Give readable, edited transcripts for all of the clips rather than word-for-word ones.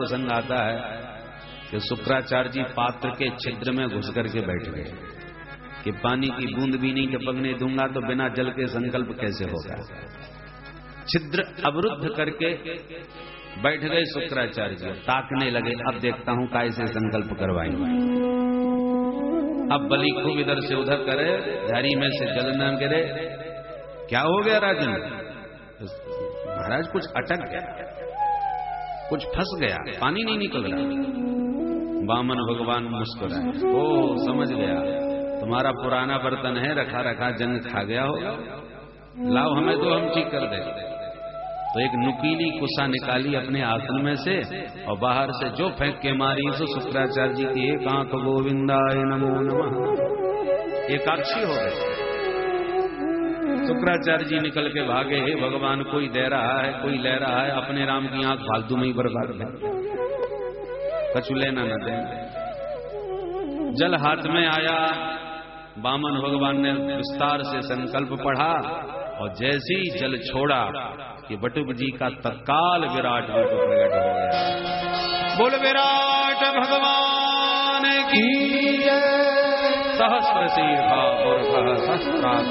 प्रसंग आता है कि शुक्राचार्य जी पात्र के छिद्र में घुस करके बैठ गए कि पानी की बूंद भी नहीं टपकने दूंगा तो बिना जल के संकल्प कैसे होगा। छिद्र अवरुद्ध करके बैठ गए शुक्राचार्य जी। ताकने लगे, अब देखता हूं कैसे संकल्प करवाएंगे। अब बलि खूब इधर से उधर करे, झाड़ी में से जल न गिरे। क्या हो गया राजन? महाराज कुछ अटक गया, कुछ फंस गया, पानी नहीं निकल रहा। वामन भगवान मुस्कुराए, ओ समझ गया, तुम्हारा पुराना बर्तन है, रखा रखा जंग खा गया होगा, लाओ हमें तो हम ठीक कर देते। तो एक नुकीली कुसा निकाली अपने आसन में से और बाहर से जो फेंक के मारी तो शुक्राचार्य जी की एक आंख गोविंदाय नमो नमः एकाक्षी हो गए। शुक्राचार्य जी निकल के भागे, हे भगवान कोई दे रहा है, कोई ले रहा है, अपने राम की आंख फालतू में ही बर्बाद है, कछु लेना न देना। जल हाथ में आया, वामन भगवान ने विस्तार से संकल्प पढ़ा और जैसे ही जल छोड़ा कि बटुक जी का तत्काल विराट रूप प्रकट हो गया। बोल विराट भगवान की सहस्र शीर्षा सहस्त्रपाश।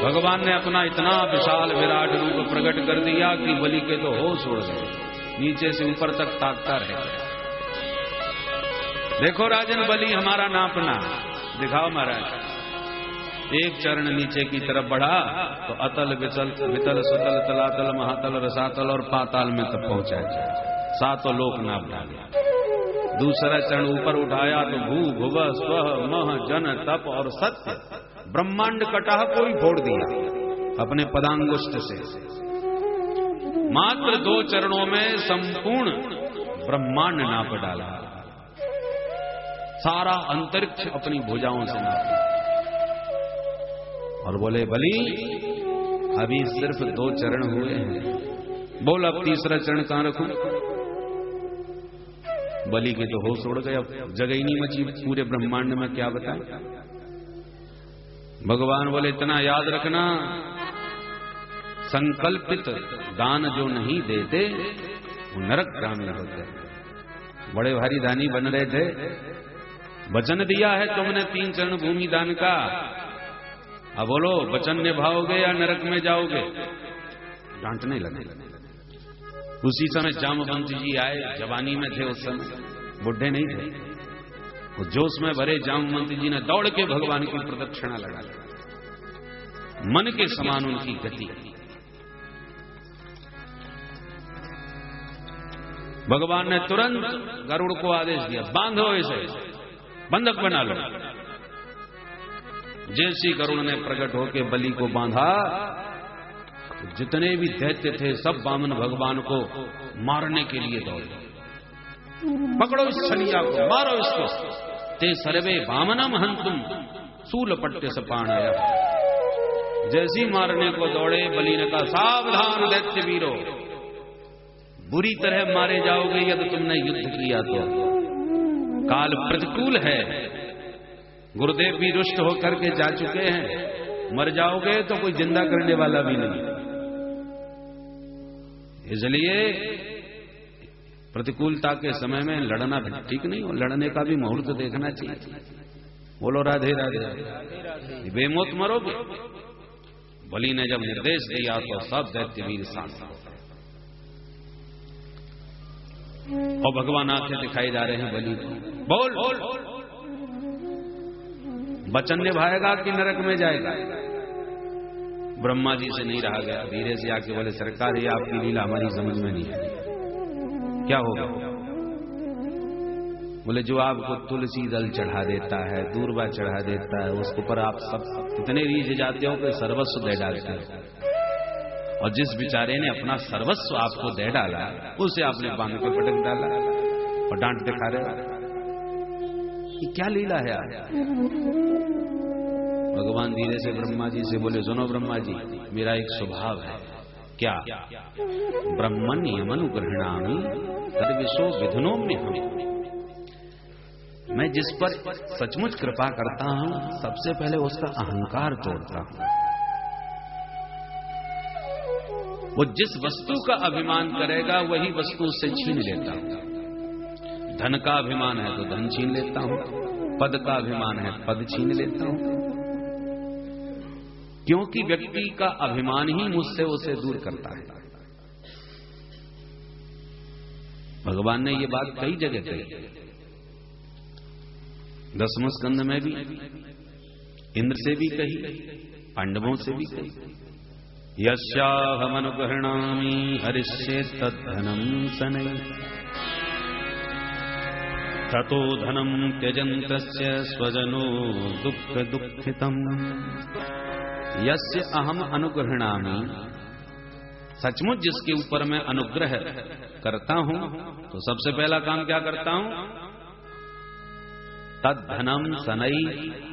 भगवान ने अपना इतना विशाल विराट रूप प्रकट कर दिया कि बलि के तो होश उड़ गए, नीचे से ऊपर तक ताकता रहे। देखो राजन, बलि हमारा नापना दिखाओ महाराज। एक चरण नीचे की तरफ बढ़ा तो अतल वितल सुतल तलातल महातल रसातल और पाताल में तक पहुंचा, सातों लोक नाप डाले। दूसरा चरण ऊपर उठाया तो भू भुव स्व मह जन तप और सत्य ब्रह्मांड कटाह को ही फोड़ दिया अपने पदांगुष्ठ से। मात्र 2 चरणों में संपूर्ण ब्रह्मांड नाप डाला, सारा अंतरिक्ष अपनी भुजाओं से नापा और बोले बलि अभी सिर्फ 2 चरण हुए हैं, बोल अब तीसरा चरण कहां रखूं। बलि के तो होश उड़ गए, अब जगह ही नहीं मची पूरे ब्रह्मांड में, क्या बताएं। भगवान बोले इतना याद रखना, संकल्पित दान जो नहीं देते वो नरकगामी होते हैं। बड़े भारी दानी बन रहे थे, वचन दिया है तुमने 3 चरण भूमि दान का, अब बोलो वचन निभाओगे या नरक में जाओगे। डांटने लगे। उसी समय जामवंत जी आए, जवानी में थे उस समय, बुढ़े नहीं थे। वो जोश में भरे जामवंत जी ने दौड़ के भगवान की प्रदक्षिणा लगा, मन के समान उनकी गति। भगवान ने तुरंत गरुड़ को आदेश दिया, बांधो इसे, बंधक बना लो। जैसी गरुड़ ने प्रकट होकर बलि को बांधा, जितने भी दैत्य थे सब वामन भगवान को मारने के लिए दौड़े। पकड़ो इस छलिया को, मारो इसको। ते सर्वे वामनम हंतुम सूल पट्टे सपाणया। जैसी मारने को दौड़े, बलि ने कहा सावधान दैत्य वीरो, बुरी तरह मारे जाओगे यदि तुमने युद्ध किया तो। काल प्रतिकूल है, गुरुदेव भी रुष्ट होकर के जा चुके हैं, मर जाओगे तो कोई जिंदा करने वाला भी नहीं। इसलिए प्रतिकूलता के समय में लड़ना ठीक नहीं, और लड़ने का भी मुहूर्त देखना चाहिए। बोलो राधे राधे। बेमौत मरोगे। बलि ने जब निर्देश दिया तो सब दैत्य वीर शांत हो गए और भगवान आंखें दिखाई जा रहे हैं बलि को। बोल वचन निभाएगा कि नरक में जाएगा। ब्रह्मा जी से नहीं रहा गया, धीरे से आके बोले सरकार ये आपकी लीला हमारी समझ में नहीं आई, क्या होगा। बोले जो आपको तुलसी दल चढ़ा देता है, दूर्वा चढ़ा देता है, उसके ऊपर आप सब इतने रीझ जाते हो कि सर्वस्व दे डालते हो, और जिस बेचारे ने अपना सर्वस्व आपको दे डाला उसे आपने बांध के पटक डाला और डांट दिखा रहे। ये क्या लीला है आज। भगवान धीरे से ब्रह्मा जी से बोले सुनो ब्रह्मा जी, मेरा एक स्वभाव है। क्या? ब्रह्मण्यमनुगृह्णामि तद्विशो विधुनोम्यहम्। मैं जिस पर सचमुच कृपा करता हूं सबसे पहले उसका अहंकार तोड़ता हूं। वो जिस वस्तु का अभिमान करेगा वही वस्तु उससे छीन लेता हूं। धन का अभिमान है तो धन छीन लेता हूं, पद का अभिमान है पद छीन लेता हूं, क्योंकि व्यक्ति का अभिमान ही मुझसे उसे दूर करता है। भगवान ने ये बात कई जगह कही, 10वें स्कंद में भी, इंद्र से भी कही, पांडवों से भी कही। यस्याहमनुगृह्णामि हरिष्ये तद्धनम सनै ततो धनम त्यजन्तस्य स्वजनो दुःख दुःखितम्। यस्य अहम अनुगृह्णामि, सचमुच जिसके ऊपर मैं अनुग्रह करता हूं तो सबसे पहला काम क्या करता हूं? तद्धनम सनै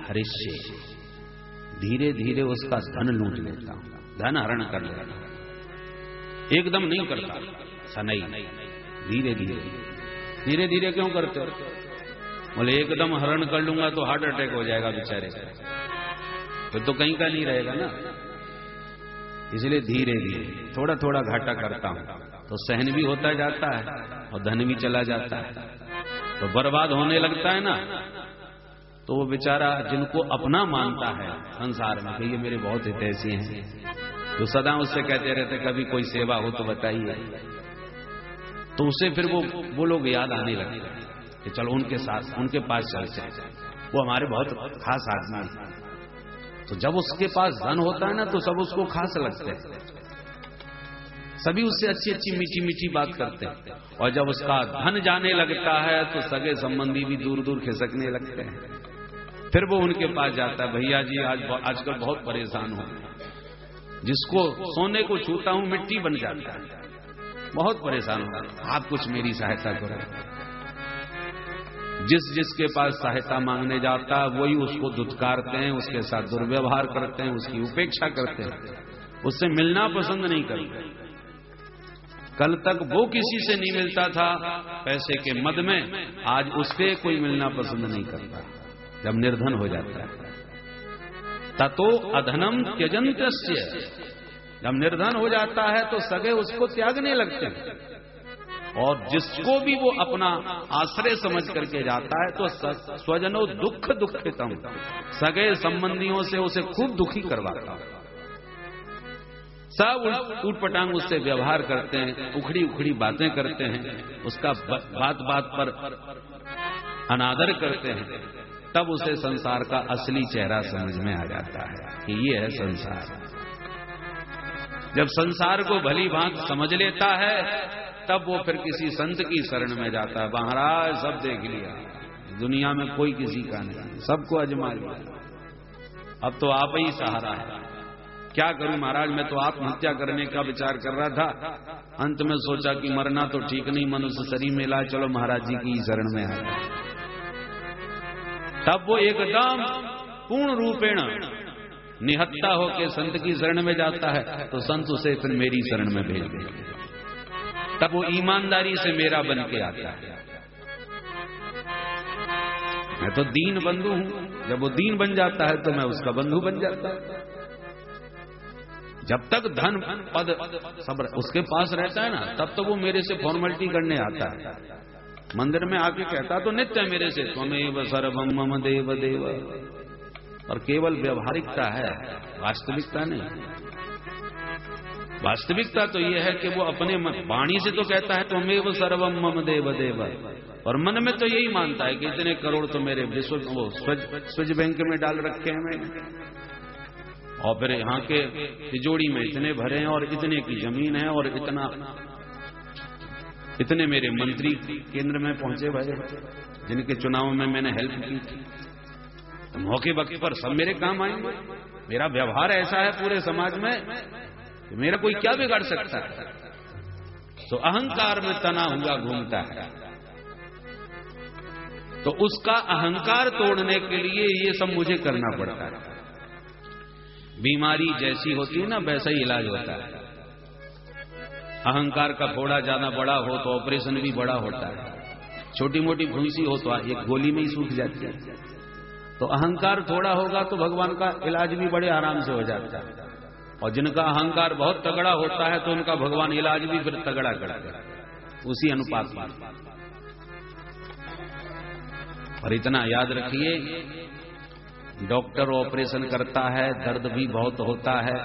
हरिष्ये, धीरे धीरे उसका धन लूट लेता हूं, धन हरण कर लेता हूं। एकदम नहीं करता, सनै, धीरे धीरे। धीरे धीरे क्यों करते हो? बोले एकदम हरण कर लूंगा तो हार्ट अटैक हो जाएगा बेचारे का, तो कहीं का नहीं रहेगा ना। इसलिए धीरे धीरे, थोड़ा थोड़ा घाटा करता हूं तो सहन भी होता जाता है और धन भी चला जाता है। तो बर्बाद होने लगता है ना, तो वो बेचारा जिनको अपना मानता है संसार में कि ये मेरे बहुत हितैषी हैं, तो सदा उससे कहते रहते कभी कोई सेवा हो तो बताइए, तो उसे फिर वो लोग याद आने लगते हैं कि चलो उनके साथ, उनके पास चलते हैं, वो हमारे बहुत खास आदमी है। तो जब उसके पास धन होता है ना तो सब उसको खास लगते हैं, सभी उससे अच्छी अच्छी मीठी मीठी बात करते हैं। और जब उसका धन जाने लगता है तो सगे संबंधी भी दूर दूर खिसकने लगते हैं। फिर वो उनके पास जाता है, भैया जी आजकल बहुत परेशान हूं, जिसको सोने को छूता हूं मिट्टी बन जाता है, बहुत परेशान हूं, आप कुछ मेरी सहायता करो। जिसके पास सहायता मांगने जाता है वही उसको धुतकारते हैं, उसके साथ दुर्व्यवहार करते हैं, उसकी उपेक्षा करते हैं, उससे मिलना पसंद नहीं करते। कल तक वो किसी से नहीं मिलता था पैसे के मद में, आज उससे कोई मिलना पसंद नहीं करता जब निर्धन हो जाता है। ततो अधनम त्यजन्तस्य, जब निर्धन हो जाता है तो सगे उसको त्यागने लगते हैं। और जिसको भी वो अपना आश्रय समझ करके जाता है तो स्वजनो दुःख दुःखितम, सगे संबंधियों से उसे खूब दुखी करवाता है। सब ऊटपटांग उससे व्यवहार करते हैं, उखड़ी उखड़ी बातें करते हैं, उसका बात बात पर अनादर करते हैं। तब उसे संसार का असली चेहरा समझ में आ जाता है कि ये है संसार। जब संसार को भली भांति समझ लेता है तब वो फिर किसी संत की शरण में जाता है। महाराज सब देख लिया, दुनिया में कोई किसी का नहीं, सबको अजमा लिया, अब तो आप ही सहारा है। क्या करूं महाराज, मैं तो आत्महत्या करने का विचार कर रहा था, अंत में सोचा कि मरना तो ठीक नहीं, मनुष्य शरीर में ला, चलो महाराज जी की शरण में आ गया। तब वो एकदम पूर्ण रूपेण निहत्ता होकर संत की शरण में जाता है तो संत उसे फिर मेरी शरण में भेज देते। तब वो ईमानदारी से मेरा बन के आता है। मैं तो दीन बंधु हूं, जब वो दीन बन जाता है तो मैं उसका बंधु बन जाता हूं। जब तक धन पद सब उसके पास रहता है ना, तब तो वो मेरे से फॉर्मेलिटी करने आता है। मंदिर में आके कहता तो नित्य मेरे से त्वमेव सर्वम मम देव देव, और केवल व्यवहारिकता है, वास्तविकता नहीं। वास्तविकता तो यह है कि वो अपने वाणी से तो कहता है त्वमेव सर्वम मम देव देव, और मन में तो यही मानता है कि इतने करोड़ तो मेरे विश्व वो स्विच बैंक में डाल रखे हैं मैंने, और फिर यहाँ के तिजोरी में इतने भरे हैं, और इतने की जमीन है, और इतने मेरे मंत्री केंद्र में पहुंचे भाई, जिनके चुनाव में मैंने हेल्प की थी, तो मौके वक्त पर सब मेरे काम आएंगे। मेरा व्यवहार ऐसा है पूरे समाज में, तो मेरा कोई क्या बिगाड़ सकता है। तो अहंकार में तना हुआ घूमता है, तो उसका अहंकार तोड़ने के लिए ये सब मुझे करना पड़ता है। बीमारी जैसी होती है ना वैसा ही इलाज होता है। अहंकार का फोड़ा ज्यादा बड़ा हो तो ऑपरेशन भी बड़ा होता है, छोटी मोटी फुंसी हो तो एक गोली में ही सूख जाती है। तो अहंकार थोड़ा होगा तो भगवान का इलाज भी बड़े आराम से हो जाता है। और जिनका अहंकार बहुत तगड़ा होता है तो उनका भगवान इलाज भी फिर तगड़ा करते हैं उसी अनुपात में। और इतना याद रखिए, डॉक्टर ऑपरेशन करता है, दर्द भी बहुत होता है,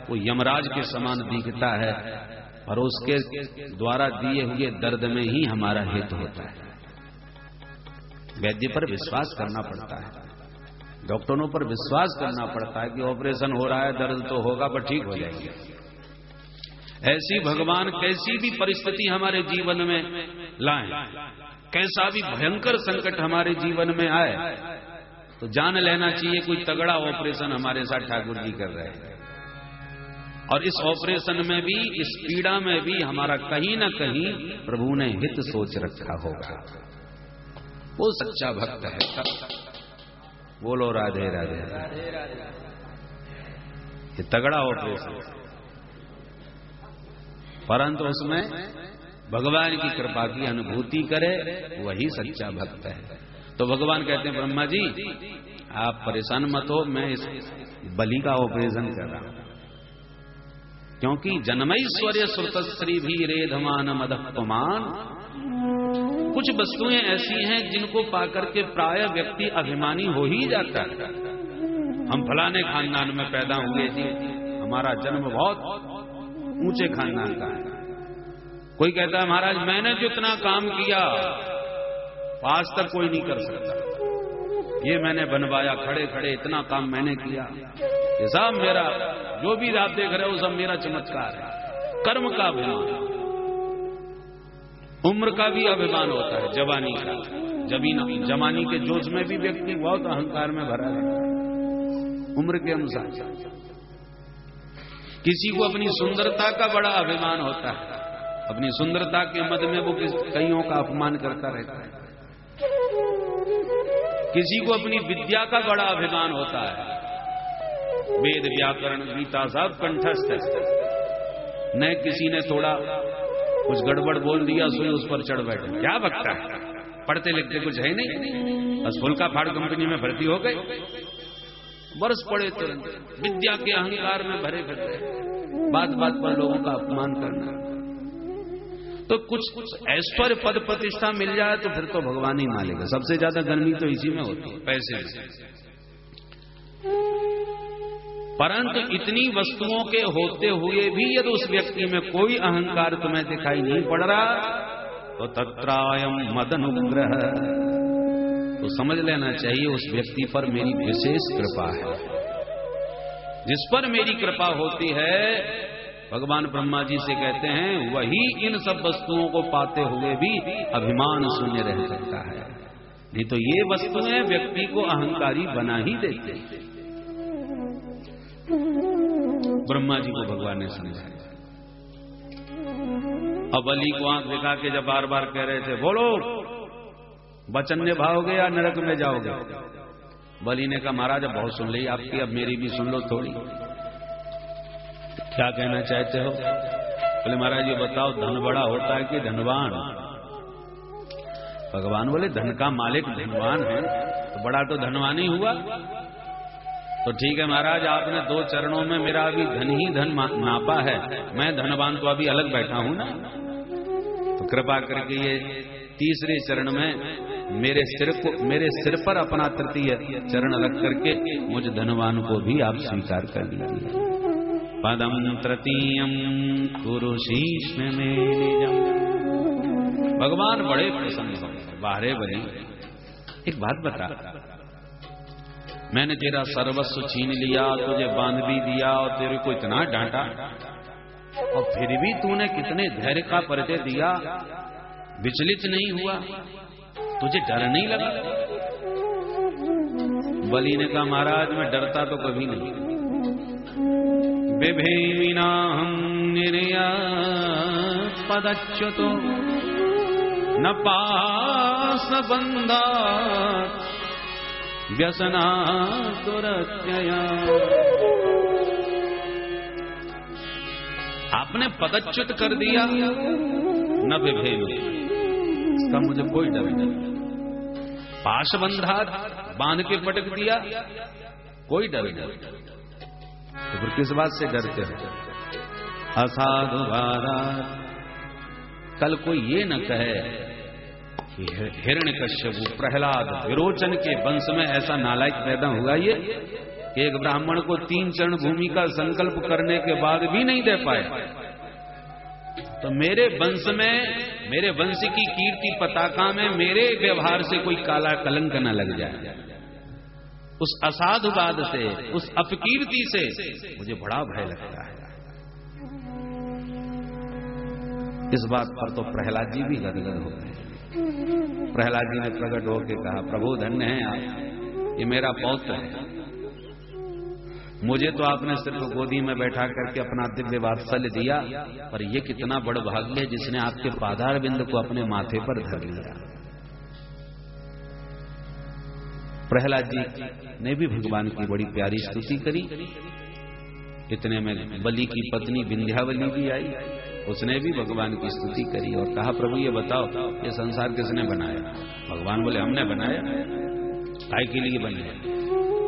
वो यमराज के समान दिखता है, और उसके द्वारा दिए हुए दर्द में ही हमारा हित होता है। वैद्य पर विश्वास करना पड़ता है, डॉक्टरों पर विश्वास करना पड़ता है कि ऑपरेशन हो रहा है, दर्द तो होगा पर ठीक हो जाएगी। ऐसी भगवान कैसी भी परिस्थिति हमारे जीवन में लाएं, कैसा भी भयंकर संकट हमारे जीवन में आए, तो जान लेना चाहिए कोई तगड़ा ऑपरेशन हमारे साथ ठाकुर जी कर रहे हैं। और इस ऑपरेशन में भी, इस पीड़ा में भी हमारा कहीं ना कहीं प्रभु ने हित सोच रखा होगा। वो सच्चा भक्त है। बोलो राधे राधे। ये तगड़ा ऑपरेशन, परंतु उसमें भगवान की कृपा की अनुभूति करे, वही सच्चा भक्त है। तो भगवान कहते हैं, ब्रह्मा जी आप परेशान मत हो, मैं इस बलि का ऑपरेशन कर रहा हूं, क्योंकि जन्मैश्वर्य श्रुतश्री भी रेधमान मदपमान। कुछ वस्तुएं ऐसी हैं जिनको पाकर के प्राय व्यक्ति अभिमानी हो ही जाता है। हम फलाने खानदान में पैदा हुए जी, हमारा जन्म बहुत ऊंचे खानदान का है। कोई कहता है महाराज मैंने जितना काम किया आज तक कोई नहीं कर सकता, ये मैंने बनवाया, खड़े खड़े इतना काम मैंने किया, ये सब मेरा, जो भी आप देख रहे हो सब मेरा चमत्कार है। कर्म का अभिमान, उम्र का भी अभिमान होता है, जवानी का, जवानी के जोश में भी व्यक्ति बहुत अहंकार में भरा रहता है उम्र के अनुसार। किसी को अपनी सुंदरता का बड़ा अभिमान होता है, अपनी सुंदरता के मद में वो कईयों का अपमान करता रहता है। किसी को अपनी विद्या का बड़ा अभिमान होता है, वेद व्याकरण गीता सब कंठस्थ है, न किसी ने थोड़ा कुछ गड़बड़ बोल दिया सोई उस पर चढ़ बैठे, क्या बकता है, पढ़ते लिखते कुछ है नहीं, बस फुल्का फाड़ कंपनी में भर्ती हो गए, वर्ष पड़े तुरंत विद्या के अहंकार में भरे फिर रहे, बात बात पर लोगों का अपमान करना। तो कुछ ऐश्वर्य पद प्रतिष्ठा मिल जाए तो फिर तो भगवान ही मालेगा। सबसे ज्यादा गर्मी तो इसी में होती है, पैसे में। परंतु इतनी वस्तुओं के होते हुए भी यदि उस व्यक्ति में कोई अहंकार तुम्हें दिखाई नहीं पड़ रहा तो तत्रायम मदनुग्रह, तो समझ लेना चाहिए उस व्यक्ति पर मेरी विशेष कृपा है। जिस पर मेरी कृपा होती है, भगवान ब्रह्मा जी से कहते हैं, वही इन सब वस्तुओं को पाते हुए भी अभिमान शून्य रह सकता है, नहीं तो ये वस्तुएं व्यक्ति को अहंकारी बना ही देते हैं। ब्रह्मा जी को भगवान ने समझाया। अब बलि को आंख दिखा के जब बार बार कह रहे थे बोलो वचन निभाओगे या नरक में जाओगे, बलि ने कहा महाराज अब बहुत सुन ली आपकी, अब मेरी भी सुन लो थोड़ी, क्या कहना चाहते हो? बोले महाराज ये बताओ धन बड़ा होता है कि धनवान? भगवान बोले धन का मालिक धनवान है तो बड़ा तो धनवान ही हुआ। तो ठीक है महाराज आपने 2 चरणों में मेरा अभी धन ही धन नापा है, मैं धनवान तो अभी अलग बैठा हूं ना, तो कृपा करके ये तीसरे चरण में मेरे सिर पर अपना तृतीय चरण रख करके मुझ धनवान को भी आप स्वीकार कर लीजिए। पदम तृतीयम कुरु शीर्ष्ण में निजम। भगवान बड़े प्रसन्न हो, बाहरे बली एक बात बता, मैंने तेरा सर्वस्व छीन लिया, तुझे बांध भी दिया और तेरे को इतना डांटा, और फिर भी तूने कितने धैर्य का परिचय दिया, विचलित नहीं हुआ, तुझे डर नहीं लगा? बलि ने कहा महाराज मैं डरता तो कभी नहीं, बिभेमिनाहं निर्यात पदच्युतो न पाशबन्धात् व्यसनातुरत्यया। आपने पदच्युत कर दिया, न बिभेमि, इसका मुझे कोई डर नहीं। पाशबंधात, बांध के पटक दिया, कोई डर नहीं। तो फिर किस बात से डरते हो? असाधु वादात्, कल कोई ये न कहे कि हिरण्यकश्यप प्रहलाद विरोचन के वंश में ऐसा नालायक पैदा हुआ ये कि एक ब्राह्मण को 3 चरण भूमि का संकल्प करने के बाद भी नहीं दे पाए। तो मेरे वंश में, मेरे वंश की कीर्ति पताका में मेरे व्यवहार से कोई काला कलंक न लग जाए। उस असाधुवाद से, उस अपकीर्ति से मुझे बड़ा भय लगता है। इस बात पर तो प्रहलाद जी भी गदगद हो गए। प्रहलाद जी ने प्रकट होकर कहा, प्रभु धन्य है आप, ये मेरा पौत्र है। मुझे तो आपने सिर्फ गोदी में बैठा करके अपना दिव्य वात्सल्य दिया, पर यह कितना बड़ भाग्य है जिसने आपके पादार बिंद को अपने माथे पर धर लिया। प्रहलाद जी ने भी भगवान की बड़ी प्यारी स्तुति करी। इतने में बलि की पत्नी विंध्यावली भी आई, उसने भी भगवान की स्तुति करी और कहा, प्रभु ये बताओ ये संसार किसने बनाया? भगवान बोले, हमने बनाया। काय के लिए बनाया?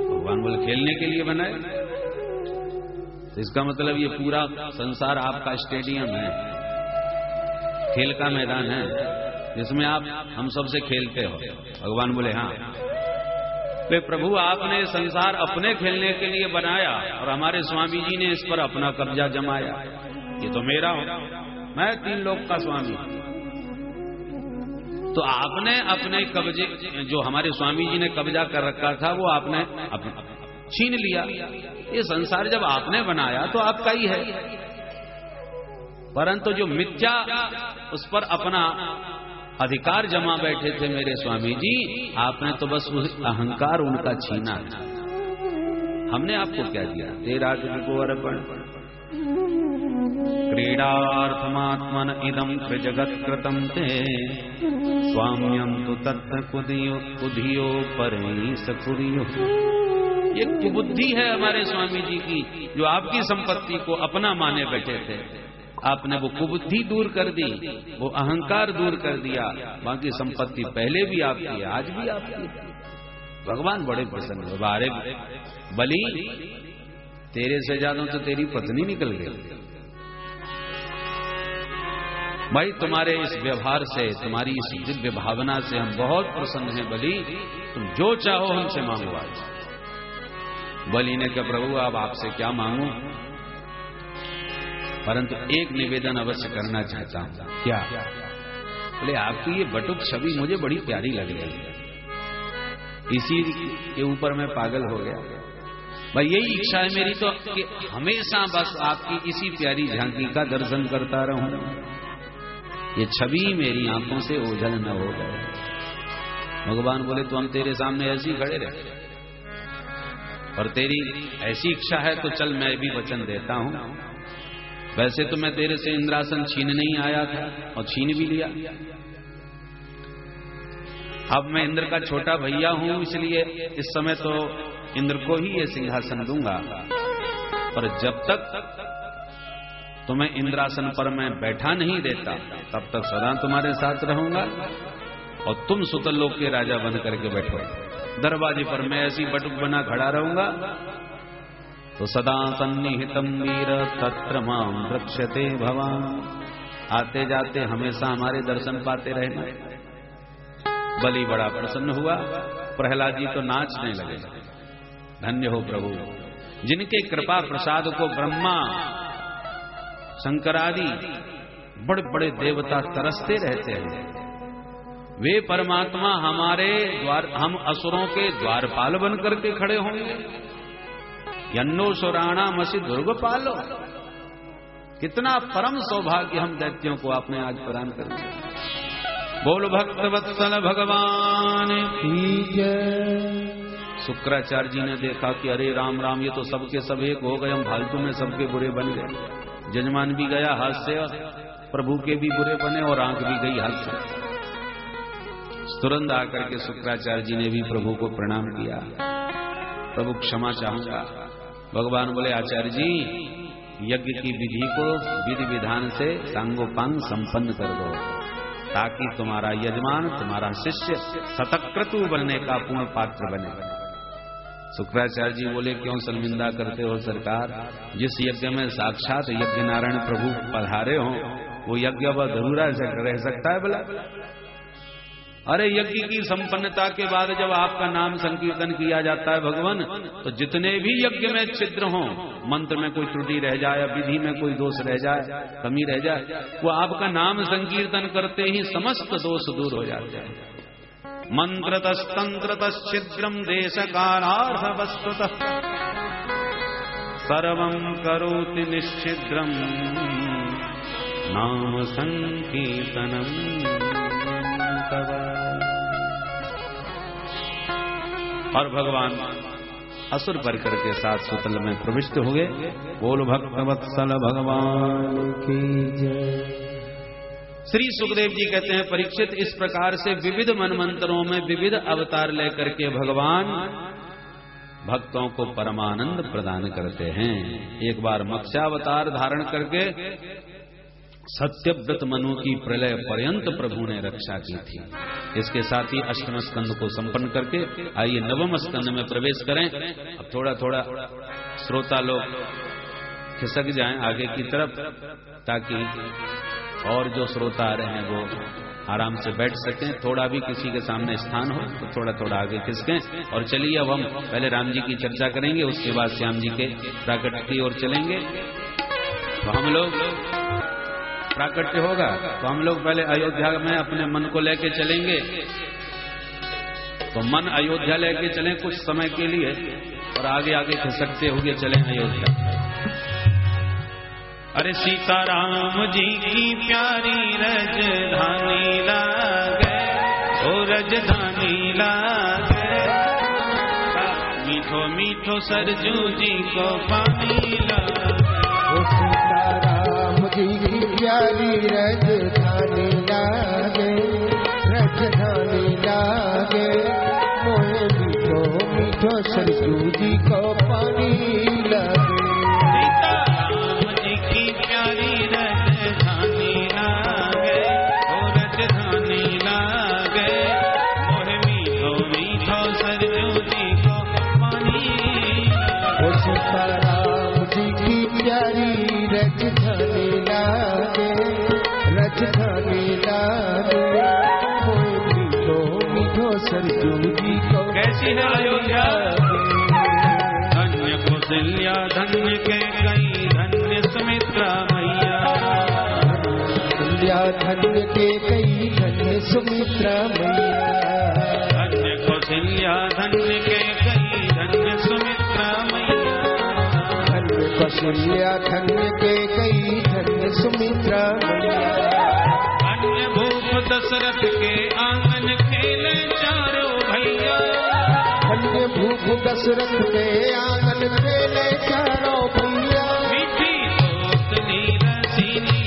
भगवान बोले, खेलने के लिए बनाया। तो इसका मतलब ये पूरा संसार आपका स्टेडियम है, खेल का मैदान है, जिसमें आप हम सबसे खेलते हो। भगवान बोले, हाँ। तो प्रभु आपने संसार अपने खेलने के लिए बनाया और हमारे स्वामी जी ने इस पर अपना कब्जा जमाया। ये तो मेरा हूं, मैं 3 लोक का स्वामी। तो आपने अपने कब्जे, जो हमारे स्वामी जी ने कब्जा कर रखा था, वो आपने छीन लिया। ये संसार जब आपने बनाया तो आपका ही है, परंतु जो मिथ्या उस पर अपना अधिकार जमा बैठे थे मेरे स्वामी जी, आपने तो बस उस अहंकार उनका छीना है। हमने आपको क्या दिया? तेरा को अर्पण क्रीडार्थमात्मन इदं त्रिजगत् कृतं ते स्वाम्यं तु तत्र कुधियो परमेश कुधियो। ये कुबुद्धि है हमारे स्वामी जी की, जो आपकी संपत्ति को अपना माने बैठे थे। आपने वो कुबुद्धि दूर कर दी, वो अहंकार दूर कर दिया। बाकी संपत्ति पहले भी आपकी है, आज भी आपकी है। भगवान बड़े प्रसन्न हुए। बारे बलि, तेरे से ज्यादा तो तेरी पत्नी निकल गई। भाई तुम्हारे इस व्यवहार से, तुम्हारी इस दिव्य भावना से हम बहुत प्रसन्न हैं बलि, तुम जो चाहो हमसे मांगो आज। बलि ने कहा, प्रभु अब आपसे क्या मांगू, परंतु एक निवेदन अवश्य करना चाहता हूं। क्या? बोले, आपकी ये बटुक छवि मुझे बड़ी प्यारी लग रही है, इसी के ऊपर मैं पागल हो गया। भाई यही इच्छा है मेरी तो कि हमेशा बस आपकी इसी प्यारी झांकी का दर्शन करता रहूं, ये छवि मेरी आंखों से ओझल न हो गए। भगवान बोले, तो हम तेरे सामने ऐसे ही खड़े रहे, और तेरी ऐसी इच्छा है तो चल मैं भी वचन देता हूं। वैसे तो मैं तेरे से इंद्रासन छीन नहीं आया था और छीन भी लिया। अब मैं इंद्र का छोटा भैया हूं, इसलिए इस समय तो इंद्र को ही ये सिंहासन दूंगा, पर जब तक तुम्हें इंद्रासन पर मैं बैठा नहीं देता तब तक सदा तुम्हारे साथ रहूंगा और तुम सुतलोक के राजा बन करके बैठो। दरवाजे पर मैं ऐसी बटुक बना खड़ा रहूंगा तो सदा सन्निहितम वीर तत्र मां रक्षते भवान। आते जाते हमेशा हमारे दर्शन पाते रहना। बलि बड़ा प्रसन्न हुआ, प्रहलाद जी तो नाचने लगे। धन्य हो प्रभु, जिनके कृपा प्रसाद को ब्रह्मा शंकरादि बड़े बड़े देवता तरसते रहते हैं। वे परमात्मा हमारे द्वार, हम असुरों के द्वारपाल बन करके खड़े होंगे। यन्नो सुराणा मसी दुर्ग पालो। कितना परम सौभाग्य हम दैत्यों को आपने आज प्रदान कर दिया। बोल भक्त वत्सल भगवान की जय। शुक्राचार्य जी ने देखा कि अरे राम राम, ये तो सबके सब एक हो गए, हम फालतू में सबके बुरे बन गए। जजमान भी गया हाथ से, प्रभु के भी बुरे बने और आंख भी गई हाथ से। तुरंत आकर के शुक्राचार्य जी ने भी प्रभु को प्रणाम किया। प्रभु क्षमा चाहूंगा। भगवान बोले, आचार्य जी यज्ञ की विधि को विधि विधान से सांगोपांग संपन्न कर दो, ताकि तुम्हारा यजमान, तुम्हारा शिष्य शतक्रतु बनने का पूर्ण पात्र बने। शुक्राचार्य जी बोले, क्यों शर्मिंदा करते हो सरकार? जिस यज्ञ में साक्षात यज्ञ नारायण प्रभु पधारे हो, वो यज्ञ अब अधूरा रह सकता है भला? अरे यज्ञ की संपन्नता के बाद जब आपका नाम संकीर्तन किया जाता है भगवान, तो जितने भी यज्ञ में छिद्र हो, मंत्र में कोई त्रुटि रह जाए, विधि में कोई दोष रह जाए, कमी रह जाए, वो आपका नाम संकीर्तन करते ही समस्त दोष दूर हो जाते हैं। मंत्रतस्तंत्रतश्छिद्रम देश कालार्थ वस्तुतः सर्वं करोति निश्चिद्रम नाम संकीर्तनम तव। और भगवान असुर परिकर के साथ सुतल में प्रविष्ट हो गए। बोल भक्तवत्सल भगवान की जय। श्री सुखदेव जी कहते हैं, परीक्षित, इस प्रकार से विविध मनमंत्रों में विविध अवतार लेकर के भगवान भक्तों को परमानंद प्रदान करते हैं। एक बार मत्स्यावतार धारण करके सत्यव्रत मनु की प्रलय पर्यंत प्रभु ने रक्षा की थी। इसके साथ ही अष्टम स्कंद को संपन्न करके आइए नवम स्कंद में प्रवेश करें। अब थोड़ा थोड़ा श्रोता लोग खिसक जाएं आगे की तरफ, ताकि और जो श्रोता आ रहे हैं वो आराम से बैठ सकें। थोड़ा भी किसी के सामने स्थान हो तो थोड़ा थोड़ा आगे खिसकें। और चलिए अब हम पहले राम जी की चर्चा करेंगे, उसके बाद श्याम जी के प्राकट्य की ओर चलेंगे। तो हम लोग प्राकट्य होगा तो हम लोग पहले अयोध्या में अपने मन को लेके चलेंगे। तो मन अयोध्या लेके चलें कुछ समय के लिए, और आगे आगे खिसकते हुए चलें अयोध्या। अरे सीताराम जी की प्यारी रजधानी लागे, ओ रजधानी लागे, मीठो मीठो सरजू जी को पानी लागे। ओ सीताराम जी की प्यारी रजधानी लागे, रजधानी लागे, मोहे मीठो मीठो सरजू जी को पानी लागे। सीताराम जी की प्यारी रजधानी लागे, ओ रजधानी लागे, मोहे मीठो मीठो सरजू जी को पानी लागे। ओ सीताराम जी की प्यारी रजधानी लागे, रजधानी लागे, मोहे मीठो मीठो सरजू जी को। कैसी है अयोध्या? धन्य कौशल्या धन्य के कई, धन्य सुमित्रा मैया, कौशल्या धन्य के कई, धन्य सुमित्रा मैया, धन्य कौशल्या धन्य के कई, धन्य सुमित्रा मैया, धन्य कौशल्या धन्य के कई, धन्य सुमित्रा मैया। धन्य भूप दशरथ के आंगन खेले चारों भैया, धन्य भूप दशरथ के आंगन खेले चारों भैया। मीठी दोस्तनी रसीनी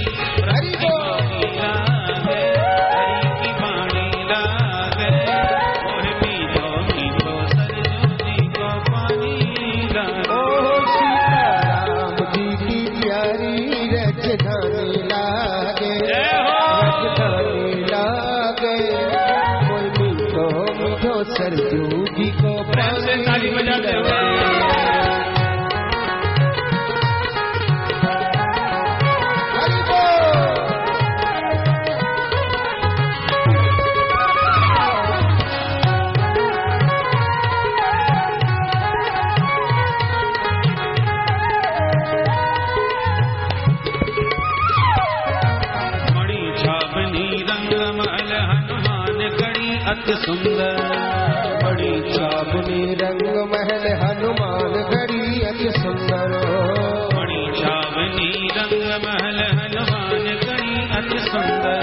हरि बोल। लागे, हरि की वाणी लागे, मोहे मीठो मीठो सरजू जी को पानी लागे। ओ सीताराम जी की प्यारी रजधानी लागे, रजधानी लागे, मोहे मीठो मीठो सरजू जी को प्रेम से ताली बजाते हुए हरि बोल। मणि छावनी रंग महल हनुमान गढ़ी अति सुंदर, बड़ी छावनी रंग महल हनुमान गढ़ी अति सुंदर। मणि छावनी रंग महल हनुमान गढ़ी अति सुंदर,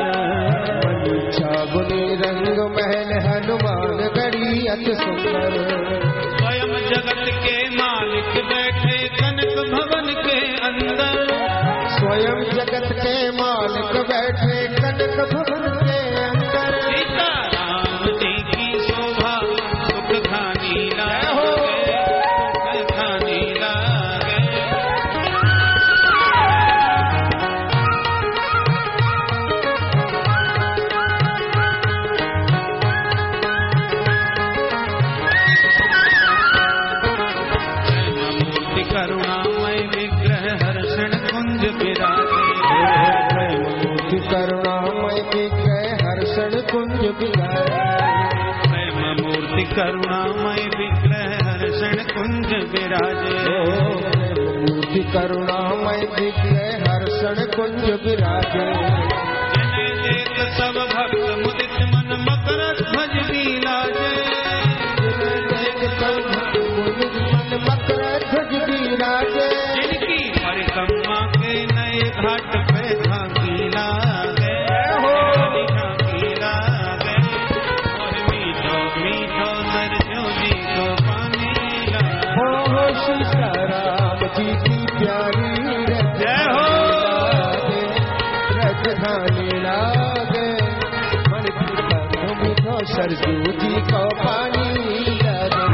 बड़ी छावनी रंग महल हनुमान गढ़ी अति सुंदर। स्वयं जगत के मालिक बैठे कनक भवन के अंदर, स्वयं जगत के मालिक बैठे कनक भवन के अंदर। सीताराम जी की शोभा सुख खानी लागे, सुख खानी लागे। मूर्ति करुणामय विग्रह हर्षण कुंज विराजे। मूर्ति करुणामय विग्रह हर्षण कुंज विराजे। जिन्हें देख सब भक्त मुदित मन मकर ध्वज विराजे। जिन्हें देख सब भक्त मुदित मन मकर ध्वज विराजे। जिनकी परिक्रमा के नए घाट पे झांकी लागे, झांकी लागे। और मीठो मीठो सरजू जी को पानी लागे। हो सीताराम जी की प्यारी जय हो। राजधानी लागे मन मीठो सरजू जी को पानी लागे।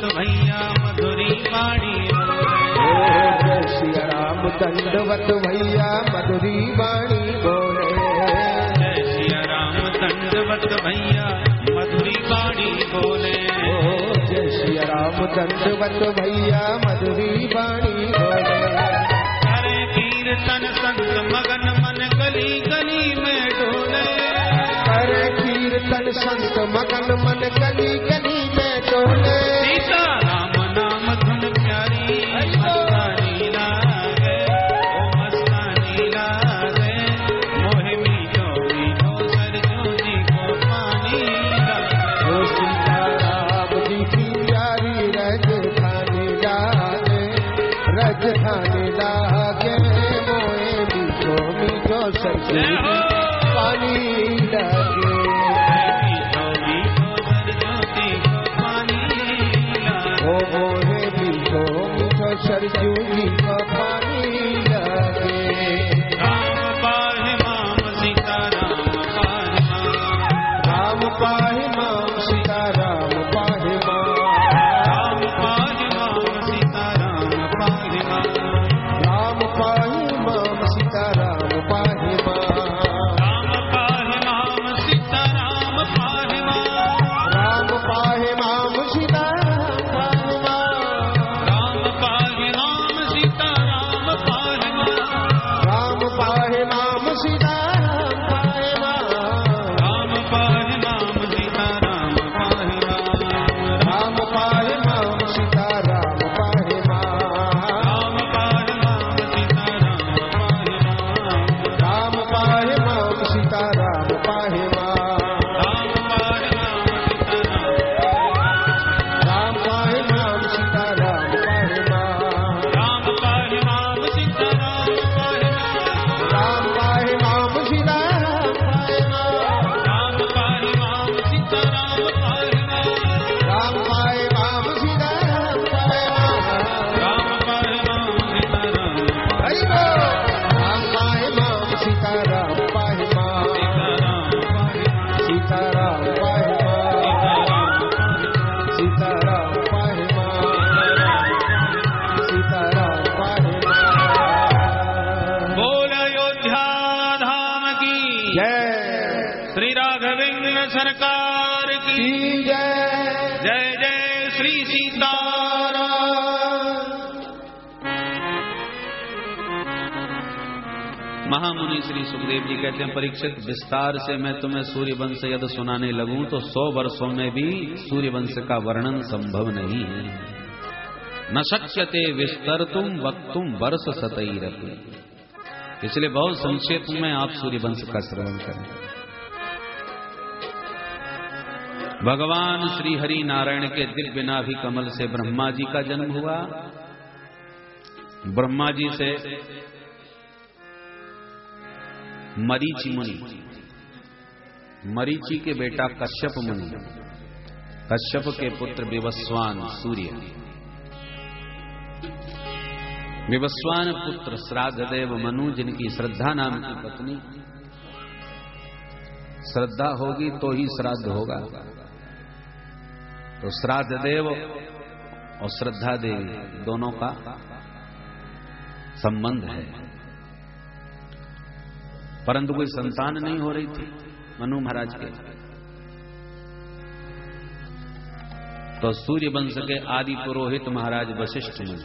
भैया मधुरी बाणी सिया राम दंडवत भैया मधुरी बाणी बोले। जय सिया राम दंडवत भैया मधुरी बाणी बोले। जय सिया राम दंडवत भैया मधुरी बाणी बोले। करे कीर्तन संत मगन मन गली गली में डोले। करे कीर्तन संत मगन मन गली गली में डोले। सीता राम नाम धुन प्यारी मस्तानी लागे, ओ मस्तानी लागे। मोहे मीठो मीठो सरजू जी को पानी लागे। ओ सीता राम जी की प्यारी राजधानी लागे, राजधानी लागे। मोहे मीठो मीठो सरजू जी पानी लागे। मोहे मीठो मीठो सरजू जी का पानी लागे। राम पाहि माम सीता राम पाहि माम। राम पाहि माम सीता राम पाहि माम। राम पाहि माम सीता राम पाहि माम। राम पाहि माम सीता राम पाहि माम। राम पाहि माम सीता राम पाहि माम। राम पाहि माम सीता सरकार की जय। जय जय श्री सीताराम। महामुनि श्री सुखदेव जी कहते हैं, परीक्षित विस्तार से मैं तुम्हें सूर्यवंश यदि सुनाने लगूं तो 100 वर्षों में भी सूर्यवंश का वर्णन संभव नहीं है। न शक्यते विस्तरतुम वक्तुम वर्ष सतैरपि। इसलिए बहुत संक्षेप में आप सूर्यवंश का श्रवण करें। भगवान श्री हरि नारायण के दिव्य नाभि कमल से ब्रह्मा जी का जन्म हुआ। ब्रह्मा जी से मरीचि मुनि, मरीचि के बेटा कश्यप मुनि, कश्यप के पुत्र विवस्वान सूर्य, विवस्वान पुत्र श्राद्धदेव मनु, जिनकी श्रद्धा नाम की पत्नी। श्रद्धा होगी तो ही श्राद्ध होगा। तो श्राद्धदेव और श्रद्धा देवी दोनों का संबंध है, परंतु कोई संतान नहीं हो रही थी मनु महाराज के। तो सूर्य वंश के आदि पुरोहित महाराज वशिष्ठ जी,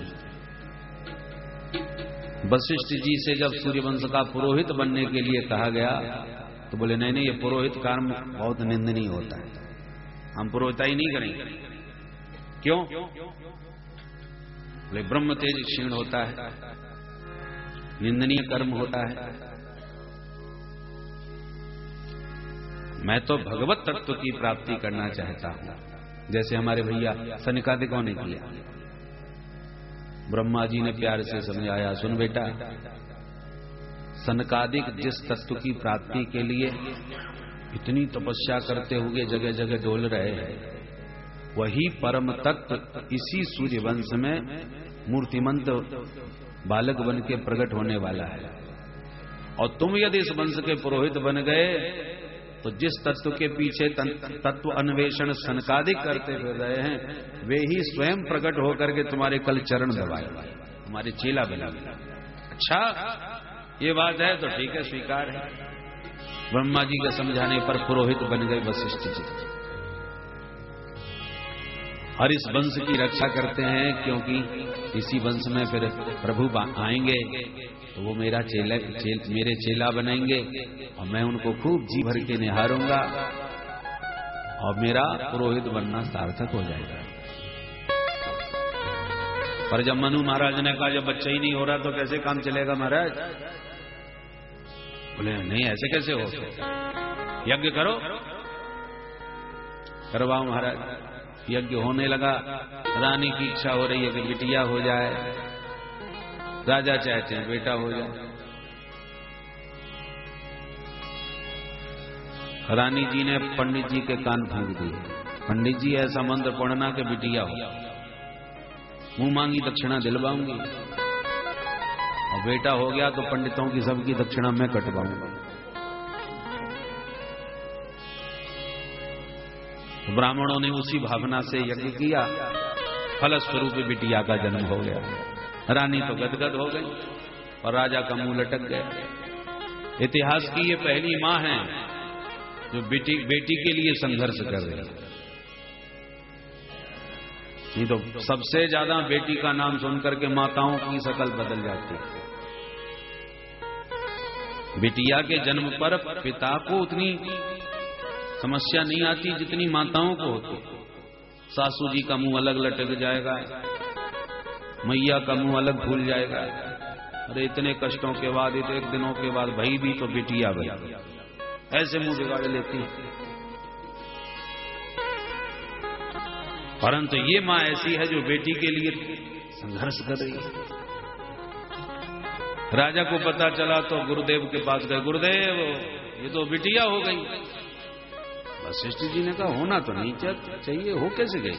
वशिष्ठ जी से जब सूर्य वंश का पुरोहित बनने के लिए कहा गया तो बोले नहीं नहीं, ये पुरोहित कर्म बहुत निंदनीय होता है, हम पुरोहिताई नहीं करेंगे। क्यों? बोले ब्रह्म तेज क्षीण होता है, निंदनीय कर्म होता है। मैं तो भगवत तत्व की प्राप्ति करना चाहता हूं, जैसे हमारे भैया सनकादिकों ने किया। ब्रह्मा जी ने प्यार से समझाया, सुन बेटा, सनकादिक जिस तत्व की प्राप्ति के लिए इतनी तपस्या करते हुए जगह जगह डोल रहे हैं, वही परम तत्व इसी सूर्य वंश में मूर्तिमंत बालक बन के प्रकट होने वाला है। और तुम यदि इस वंश के पुरोहित बन गए तो जिस तत्व के पीछे तत्व अन्वेषण सनकादिक करते हुए रहे हैं, वे ही स्वयं प्रकट होकर के तुम्हारे कल चरण दबाए, हमारे चेला बना। अच्छा, ये बात है तो ठीक है, स्वीकार है। ब्रह्मा जी के समझाने पर पुरोहित बन गए वशिष्ठ जी, और इस वंश की रक्षा करते हैं, क्योंकि इसी वंश में फिर प्रभु आएंगे तो वो मेरा मेरे चेला बनेंगे और मैं उनको खूब जी भर के निहारूंगा और मेरा पुरोहित बनना सार्थक हो जाएगा। पर जब मनु महाराज ने कहा जब बच्चा ही नहीं हो रहा तो कैसे काम चलेगा महाराज? बोले नहीं, ऐसे कैसे हो, यज्ञ करो। करवाओ महाराज। यज्ञ होने लगा, रानी की इच्छा हो रही है कि बिटिया हो जाए, राजा चाहते हैं बेटा हो जाए। रानी जी ने पंडित जी के कान फूंक दिए, पंडित जी ऐसा मंत्र पढ़ना कि बिटिया हो, मुंह मांगी दक्षिणा दिलवाऊंगी, और बेटा हो गया तो पंडितों की सबकी दक्षिणा मैं कटवाऊंगा। तो ब्राह्मणों ने उसी भावना से यज्ञ किया, फलस्वरूप बिटिया का जन्म हो गया। रानी तो गदगद हो गई और राजा का मुंह लटक गया। इतिहास की ये पहली मां है जो बेटी के लिए संघर्ष कर रही है। नहीं तो सबसे ज्यादा बेटी का नाम सुनकर के माताओं की शकल बदल जाती है। बिटिया के जन्म पर पिता को उतनी समस्या नहीं आती जितनी माताओं को होती। सासू जी का मुंह अलग लटक जाएगा, मैया का मुंह अलग भूल जाएगा। अरे इतने कष्टों के बाद, इतने दिनों के बाद भाई भी तो बिटिया भाई, ऐसे मुंह बिगाड़ लेती है। परंतु ये मां ऐसी है जो बेटी के लिए संघर्ष कर रही है। राजा को पता चला तो गुरुदेव के पास गए, गुरुदेव ये तो बिटिया हो गई। वशिष्ठ जी ने कहा होना तो नहीं चाहिए, हो कैसे गई?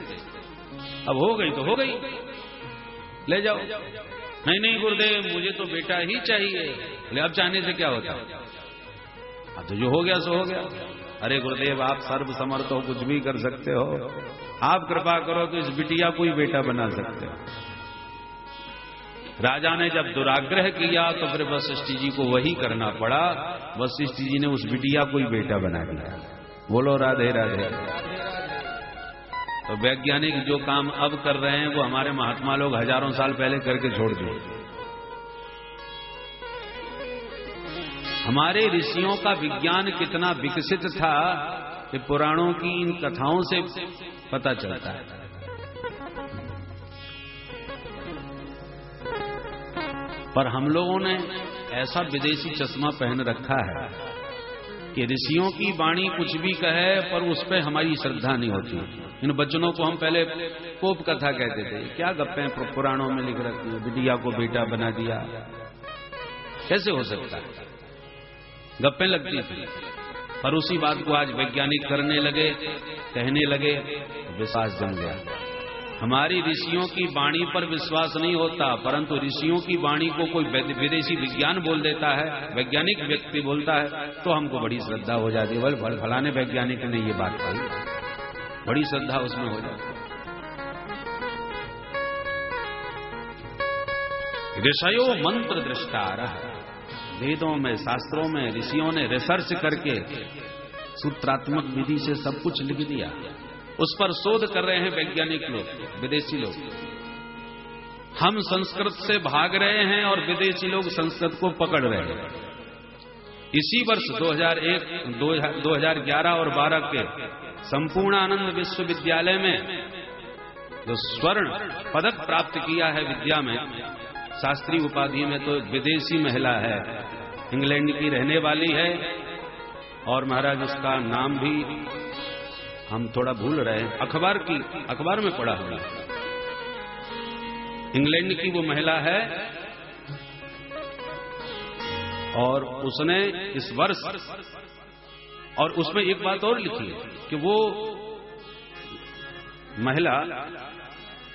अब हो गई तो हो गई, ले जाओ। नहीं नहीं गुरुदेव, मुझे तो बेटा ही चाहिए। बोले अब चाहने से क्या होता? अब तो जो हो गया सो हो गया। अरे गुरुदेव, आप सर्व समर्थ हो, कुछ भी कर सकते हो, आप कृपा करो तो इस बिटिया को ही बेटा बना सकते हो। राजा ने जब दुराग्रह किया तो फिर वशिष्ठ जी को वही करना पड़ा। वशिष्ठ जी ने उस बिटिया को ही बेटा बना दिया। बोलो राधे राधे। तो वैज्ञानिक जो काम अब कर रहे हैं वो हमारे महात्मा लोग हजारों साल पहले करके छोड़ दिए। हमारे ऋषियों का विज्ञान कितना विकसित था कि पुराणों की इन कथाओं से पता चलता है। पर हम लोगों ने ऐसा विदेशी चश्मा पहन रखा है कि ऋषियों की वाणी कुछ भी कहे पर उस पर हमारी श्रद्धा नहीं होती। इन वचनों को हम पहले कोप कथा कहते थे। क्या गप्पे पुराणों में लिख रखी है, बिटिया को बेटा बना दिया, कैसे हो सकता है? गप्पे लगती थी। पर उसी बात को आज वैज्ञानिक करने लगे, कहने लगे, विश्वास जम गया। हमारी ऋषियों की वाणी पर विश्वास नहीं होता, परंतु ऋषियों की वाणी को कोई विदेशी विज्ञान बोल देता है, वैज्ञानिक व्यक्ति बोलता है, तो हमको बड़ी श्रद्धा हो जाती है। बोल फलाने वैज्ञानिक ने ये बात कही, बड़ी श्रद्धा उसमें हो जाती है। ऋषयो मंत्र दृष्टारः, वेदों में शास्त्रों में ऋषियों ने रिसर्च करके सूत्रात्मक विधि से सब कुछ लिख दिया। उस पर शोध कर रहे हैं वैज्ञानिक लोग, विदेशी लोग। हम संस्कृत से भाग रहे हैं और विदेशी लोग संस्कृत को पकड़ रहे हैं। इसी वर्ष 2001, 2011 और 12 के संपूर्णानंद विश्वविद्यालय में जो स्वर्ण पदक प्राप्त किया है विद्या में, शास्त्रीय उपाधि में, तो विदेशी महिला है, इंग्लैंड की रहने वाली है। और महाराज उसका नाम भी हम थोड़ा भूल रहे हैं, अखबार में पढ़ा हुआ। इंग्लैंड की वो महिला है और उसने इस वर्ष, और उसमें एक बात और लिखी है कि वो महिला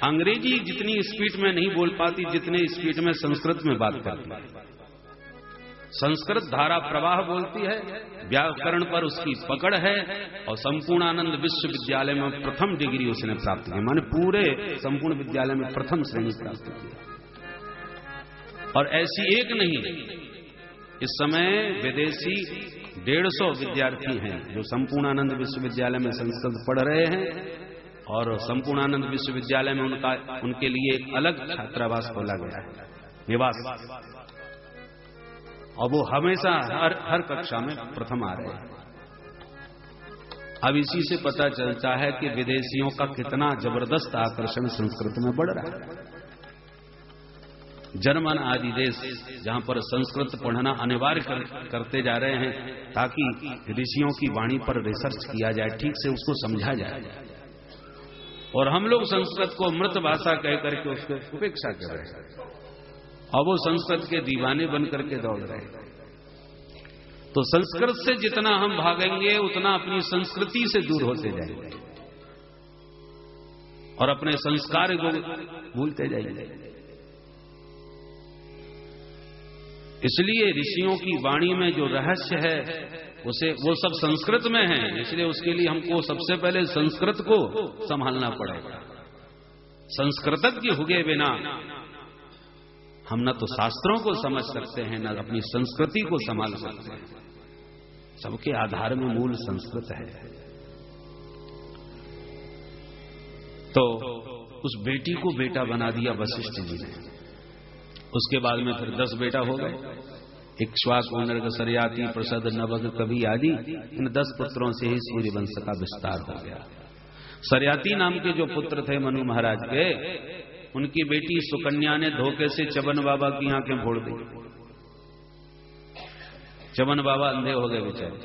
अंग्रेजी जितनी स्पीड में नहीं बोल पाती जितने स्पीड में संस्कृत में बात करती है। संस्कृत धारा प्रवाह बोलती है, व्याकरण पर उसकी पकड़ है, और संपूर्णानंद विश्वविद्यालय में प्रथम डिग्री उसने प्राप्त की, माने पूरे संपूर्ण विद्यालय में प्रथम श्रेणी प्राप्त की। और ऐसी एक नहीं, इस समय विदेशी 150 विद्यार्थी हैं जो संपूर्णानंद विश्वविद्यालय में संस्कृत पढ़ रहे हैं, और संपूर्णानंद विश्वविद्यालय में उनके लिए एक अलग छात्रावास खोला गया है, निवास, और वो हमेशा हर कक्षा में प्रथम आ रहे हैं। अब इसी से पता चलता है कि विदेशियों का कितना जबरदस्त आकर्षण संस्कृत में बढ़ रहा है। जर्मन आदि देश जहां पर संस्कृत पढ़ना अनिवार्य करते जा रहे हैं ताकि ऋषियों की वाणी पर रिसर्च किया जाए, ठीक से उसको समझा जाए, और हम लोग संस्कृत को मृत भाषा कह करके उसको उपेक्षा कर रहे हैं, और वो संस्कृत के दीवाने बन करके दौड़ रहे हैं। तो संस्कृत से जितना हम भागेंगे उतना अपनी संस्कृति से दूर होते जाएंगे और अपने संस्कार को भूलते जाएंगे। इसलिए ऋषियों की वाणी में जो रहस्य है वो सब संस्कृत में है, इसलिए उसके लिए हमको सबसे पहले संस्कृत को संभालना पड़ेगा। संस्कृतज्ञ हुए बिना हम न तो शास्त्रों को समझ सकते हैं, न अपनी संस्कृति को संभाल सकते हैं। सबके आधार में मूल संस्कृत है। तो उस बेटी को बेटा बना दिया वशिष्ठ जी ने। उसके बाद में फिर 10 बेटा हो गए, इक्ष्वाकु, उनर्ग, सरयाति, प्रसद, नवग, कवि आदि। इन 10 पुत्रों से ही सूर्य वंश का विस्तार हो गया। सरयाति नाम के जो पुत्र थे मनु महाराज के, उनकी बेटी सुकन्या ने धोखे से चबन बाबा की आंखें फोड़ दी। चबन बाबा अंधे हो गए बेचारे।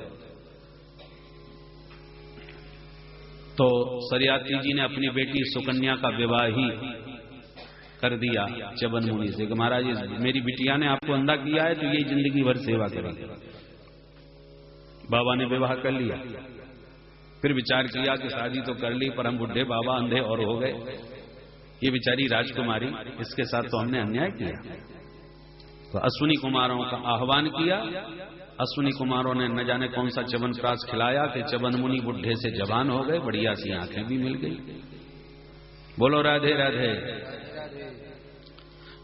तो सरयाति जी ने अपनी बेटी सुकन्या का विवाह ही कर दिया चबन मुनि से कि महाराज मेरी बिटिया ने आपको अंधा किया है तो ये जिंदगी भर सेवा करेगी। बाबा ने विवाह कर लिया। फिर विचार किया कि शादी तो कर ली पर हम बुढ़े बाबा अंधे और हो गए, ये बेचारी राजकुमारी, इसके साथ तो हमने अन्याय किया। तो अश्विनी कुमारों का आह्वान किया। अश्विनी कुमारों ने न जाने कौन सा चबन प्राश खिलाया कि चबन मुनि बुढ़े से जवान हो गए, बढ़िया सी आंखें भी मिल गई। बोलो राधे राधे।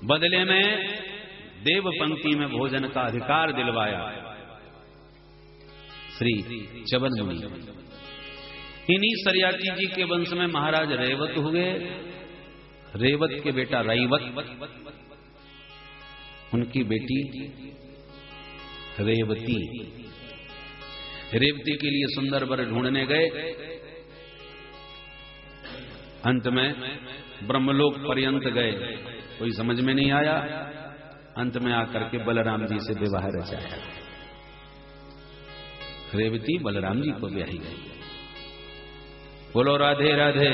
बदले में देव पंक्ति में भोजन का अधिकार दिलवाया श्री चबन मुनि। इन्हीं सरयाति जी के वंश में महाराज रेवत हुए। रेवत के बेटा रैवत, उनकी बेटी रेवती। रेवती के लिए सुंदर वर ढूंढने गए। अंत में ब्रह्मलोक पर्यंत गए, कोई समझ में नहीं आया। अंत में आकर के बलराम जी से विवाह रचाया। रेवती बलराम जी को ब्याही गई। बोलो राधे राधे।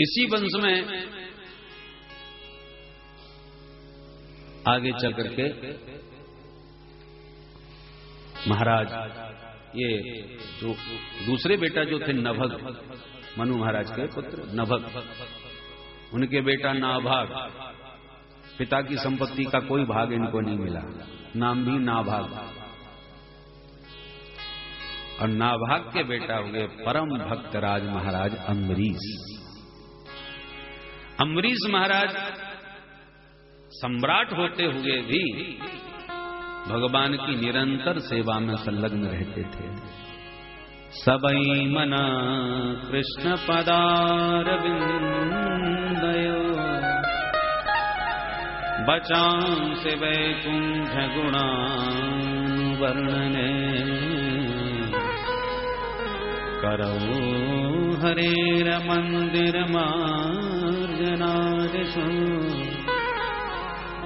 इसी वंश में आगे चल करके महाराज ये जो दूसरे बेटा जो थे नभग, मनु महाराज के पुत्र नभग, उनके बेटा नाभाग। पिता की संपत्ति का कोई भाग इनको नहीं मिला, नाम भी नाभाग। और नाभाग के बेटा हुए परम भक्त राज महाराज अम्बरीश। अम्बरीश महाराज सम्राट होते हुए भी भगवान की निरंतर सेवा में संलग्न रहते थे। सबई मना कृष्ण पदारविंदयो बचांसि वैकुंठ गुणानुवर्णने करौ हरेर मंदिर मार्जनादिषु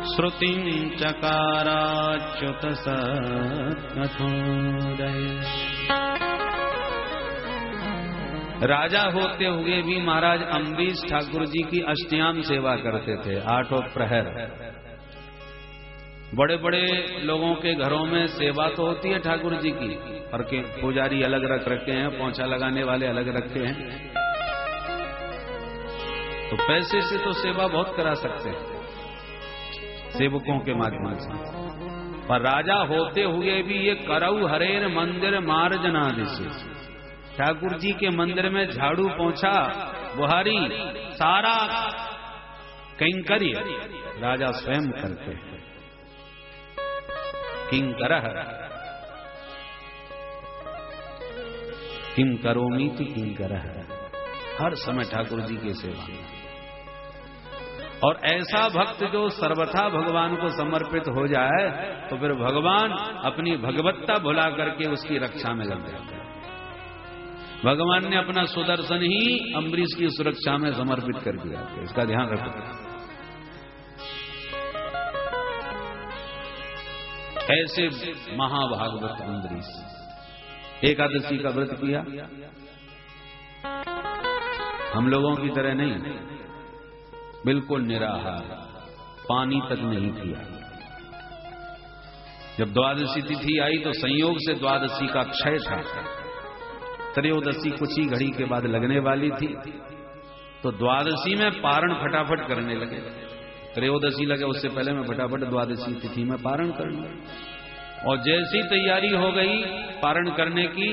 श्रुतिं चकाराच्युत सत्कथोदय। राजा होते हुए भी महाराज अम्बरीश ठाकुर जी की अष्टयाम सेवा करते थे, 8 प्रहर। बड़े बड़े लोगों के घरों में सेवा तो होती है ठाकुर जी की, और के पुजारी अलग रख रखे हैं, पोंछा लगाने वाले अलग रखे हैं, तो पैसे से तो सेवा बहुत करा सकते हैं सेवकों के माध्यम से। पर राजा होते हुए भी ये करऊ हरेर मंदिर मार्जनादिषु, ठाकुर जी के मंदिर में झाड़ू पोंछा बुहारी सारा कैंकर्य राजा स्वयं करते हैं। किंकरः किं करोमीति किंकरः, हर समय ठाकुर जी की सेवा में। और ऐसा भक्त जो सर्वथा भगवान को समर्पित हो जाए तो फिर भगवान अपनी भगवत्ता भुला करके उसकी रक्षा में लग जाते हैं। भगवान ने अपना सुदर्शन ही अम्बरीश की सुरक्षा में समर्पित कर दिया, इसका ध्यान रखो। ऐसे महाभागवत अम्बरीश एकादशी का व्रत किया, हम लोगों की तरह नहीं, बिल्कुल निराहार, पानी तक नहीं पिया। जब द्वादशी तिथि आई तो संयोग से द्वादशी का क्षय था, त्रयोदशी कुछ ही घड़ी के बाद लगने वाली थी, तो द्वादशी में पारण फटाफट करने लगे। त्रयोदशी लगे उससे पहले मैं फटाफट द्वादशी तिथि में पारण करना। और जैसी तैयारी हो गई पारण करने की,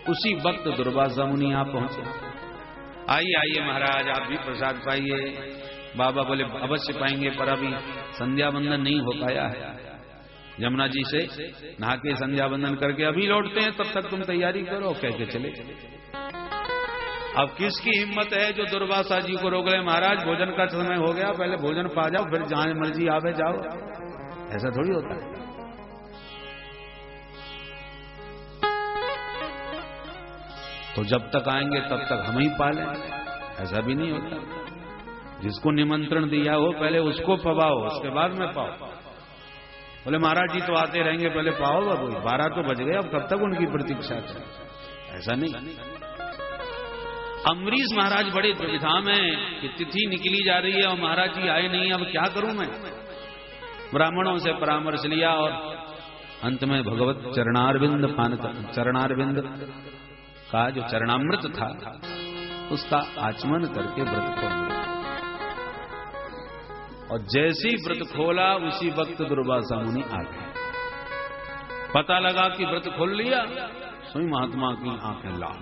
उसी वक्त दुर्वासा मुनि यहाँ पहुंचे। आइए आइए महाराज, आप भी प्रसाद पाइए। बाबा बोले अवश्य पाएंगे, पर अभी संध्या बंदन नहीं हो पाया है। यमुना जी से नहा के संध्या बंदन करके अभी लौटते हैं, तब तक तुम तैयारी करो, कह के चले। अब किसकी हिम्मत है जो दुर्वासा जी को रोक ले, महाराज भोजन का समय हो गया, पहले भोजन पा जाओ, फिर जहां मर्जी आवे जाओ। ऐसा थोड़ी होता है। तो जब तक आएंगे तब तक हम ही पालें, ऐसा भी नहीं होता। जिसको निमंत्रण दिया हो पहले उसको पवाओ, उसके बाद में पाओ। बोले महाराज जी तो आते रहेंगे, पहले पाओ। बाबू 12 तो बज गए, अब कब तक उनकी प्रतीक्षा करें? ऐसा नहीं। अम्बरीश महाराज बड़े दुविधा में कि तिथि निकली जा रही है और महाराज जी आए नहीं, अब क्या करूं मैं। ब्राह्मणों से परामर्श लिया और अंत में भगवत चरणारविंद का जो चरणामृत था उसका आचमन करके व्रत खोल। और जैसे ही व्रत खोला उसी वक्त दुर्वासा मुनि आ गए। पता लगा कि व्रत खोल लिया, स्वयं महात्मा की आंखें लाल।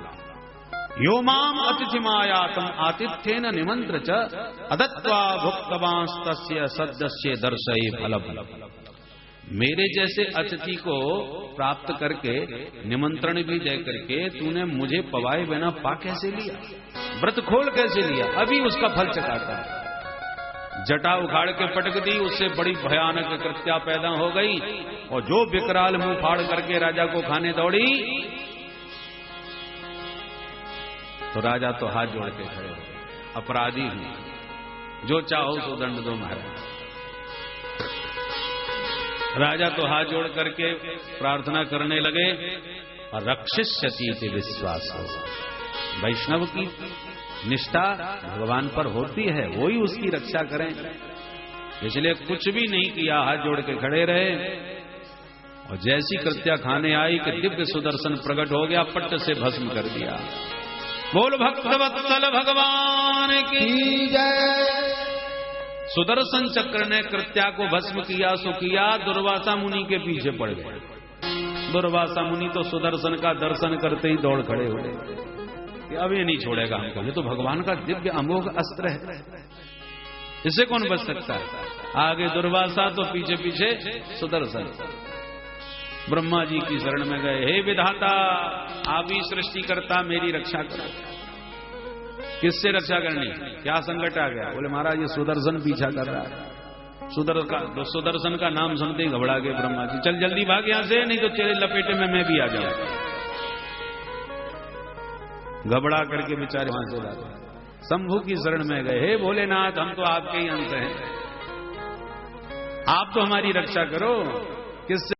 यो माम अतिथिमायातम आतिथ्येन निमंत्र च अदत्वा भुक्तवांस्तस्य सद्यस्य दर्शये फलम। मेरे जैसे अतिथि को प्राप्त करके निमंत्रण भी दे करके तूने मुझे पवाए बिना पा कैसे लिया, व्रत खोल कैसे लिया? अभी उसका फल चकाता है। जटा उखाड़ के पटक दी, उससे बड़ी भयानक कृत्या पैदा हो गई और जो विकराल मुंह फाड़ करके राजा को खाने दौड़ी तो राजा तो हाथ जोड़ के खड़े हो गए, अपराधी हूं, जो चाहो सो दंड दो महाराज। राजा तो हाथ जोड़ करके प्रार्थना करने लगे और रक्षिष्यति इति विश्वास हो। वैष्णव की निष्ठा भगवान पर होती है, वो ही उसकी रक्षा करें, इसलिए कुछ भी नहीं किया, हाथ जोड़ के खड़े रहे। और जैसी कृत्या खाने आई कि दिव्य सुदर्शन प्रकट हो गया, पट्ट से भस्म कर दिया। बोल भक्तवत्सल भगवान की जय। सुदर्शन चक्र ने कृत्या को भस्म किया सो किया, दुर्वासा मुनि के पीछे पड़ गए। दुर्वासा मुनि तो सुदर्शन का दर्शन करते ही दौड़ खड़े हो गए। कि अब ये नहीं छोड़ेगा हमको, ये तो भगवान का दिव्य अमोघ अस्त्र है, इससे कौन बच सकता है। आगे दुर्वासा तो पीछे पीछे सुदर्शन। ब्रह्मा जी की शरण में गए, हे विधाता आप ही सृष्टि करता, मेरी रक्षा करो। किससे रक्षा करनी, क्या संकट आ गया? बोले महाराज ये सुदर्शन पीछा कर रहा है। सुदर्शन का नाम सुनते ही घबरा गए ब्रह्मा जी, चल जल्दी भाग यहां से, नहीं तो तेरे लपेटे में मैं भी आ जाऊं। घबरा करके बेचारे वहां से भागे, शंभु की शरण में गए, हे भोलेनाथ हम तो आपके ही अंश हैं, आप तो हमारी रक्षा करो। किससे